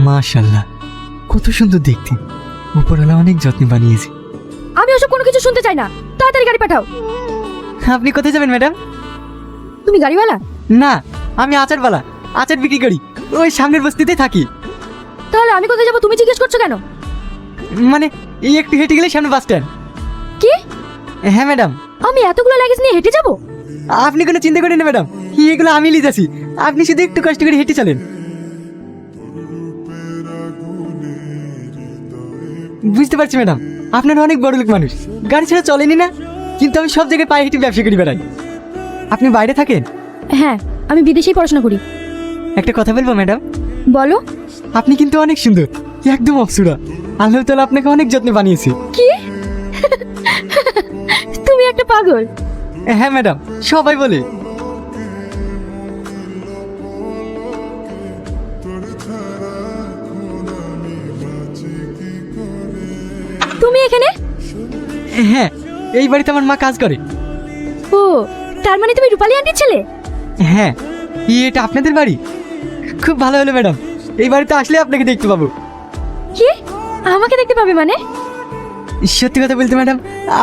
মাশাআল্লাহ, কত সুন্দর দেখতে। উপরওয়ালা অনেক যত্নে বানিয়েছে। আমি ওসব কোনো কিছু শুনতে চাই না, তাড়াতাড়ি গাড়ি পাঠাও। আপনি কোথায় যাবেন ম্যাডাম? তুমি গাড়িওয়ালা? না, আমি আচারওয়ালা, আচার বিক্রি করি। ওই সামনের বস্তিতে থাকি। তাহলে আমি কোথায় যাবো তুমি জিজ্ঞেস করছো কেন? মানে এই একটু হেঁটে গেলে সামনে বাস স্ট্যান্ড। কি? হ্যাঁ ম্যাডাম। আমি এতগুলো লাগেজ নিয়ে হেঁটে যাবো? আপনি কোনো চিন্তা করেন না ম্যাডাম, এগুলো আমি নিয়ে যাচ্ছি। আপনি শুধু একটু কষ্ট করে হেঁটে চলেন। বুঝতে পারছি ম্যাডাম, আপনারা অনেক বড় লোক মানুষ, গাড়ি ছাড়া চলেনি না। কিন্তু আমি সব জায়গায় পায়ে হেঁটে ব্যবসা করি বেড়াই। আপনি বাইরে থাকেন? হ্যাঁ, আমি বিদেশেই পড়াশোনা করি। একটা কথা বলবো ম্যাডাম? বলো। আপনি কিন্তু অনেক সুন্দর, একদম অপসরা। আল্লাহ তাআলা আপনাকে অনেক যত্নে বানিয়েছে। কি? তুমি একটা পাগল। হ্যাঁ ম্যাডাম, সবাই বলে। তুমি এখানে? হ্যাঁ, এই বাড়িতে আমার মা কাজ করে। ও, তার মানে তুমি রূপালী আন্টির ছেলে? হ্যাঁ। এটা আপনাদের বাড়ি? খুব ভালো হলো ম্যাডাম, এই বাড়িতে আসলে আপনাকে দেখতে পাবো। কি? আমাকে দেখতে পাবে মানে? সত্যি কথা বলতে ম্যাডাম,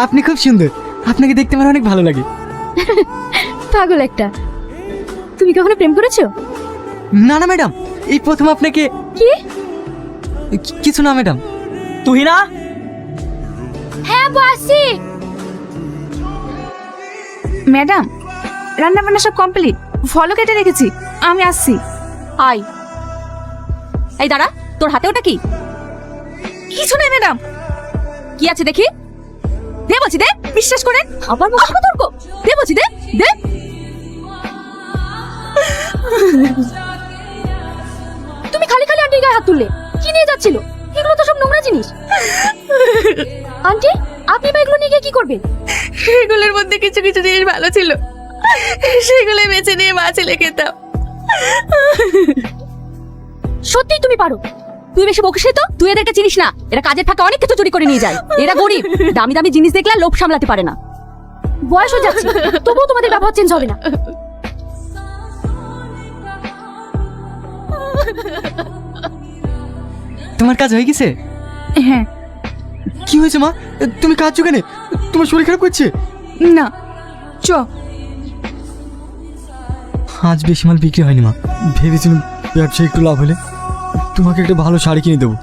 আপনি খুব সুন্দর, আপনাকে দেখতে আমার অনেক ভালো লাগে। পাগল একটা। তুমি কখনো প্রেম করেছো? না না ম্যাডাম, এই প্রথম আপনাকে। কি? কিছু না ম্যাডাম। তুহিনা, হ্যাঁ বসি। ম্যাডাম, রান্না বান্না সব কমপ্লিট, ফলও কেটে রেখেছি, আমি আসছি। আই। এই দাঁড়া, তোর হাতে ওটা কি? কিছু নেই ম্যাডাম। কি আছে দেখি? দে বলছি, দে, বিশ্বাস করেন। আবার মুখে তর্ক? দে বলছি, দে দে। তুমি খালি খালি আন্টির গায়ে হাত তুললে। কি নিয়ে যাচ্ছিল? এগুলো তো সব নোংরা জিনিস। আন্টি, আপনি বা এগুলো নিয়ে গিয়ে কি করবেন? সেগুলোর মধ্যে কিছু কিছু জিনিস ভালো ছিল, সেগুলো বেছে নিয়ে মা ছেলে খেতাম। সত্যিই তুমি পারো। তুই বেশি বকিস তো, তুই এদেরকে চিনিস না। এরা কাজের ফাঁকে অনেক কিছু চুরি করে নিয়ে যায়। এরা গরিব, দামি দামি জিনিস দেখলে লোভ সামলাতে পারে না। বয়স হয়ে যাচ্ছে, তবুও তোমাদের ব্যবহার চেঞ্জ হবে না। তোমার কাজ হয়ে গেছে? হ্যাঁ। কি হয়েছে মা, তুমি কাঁদছো কেন? তোমার শরীর খারাপ করছে? না, চ। আজ বেশি মাল বিক্রি হয়নি মা। ভেবেছিলাম ব্যবসায় একটু লাভ হলে তোমাকে একটা ভালো শাড়ি কিনে দেবো,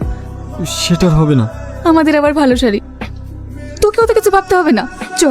সেটা আর হবে না। আমাদের আবার ভালো শাড়ি, তোকেও তো কিছু ভাবতে হবে না, চ।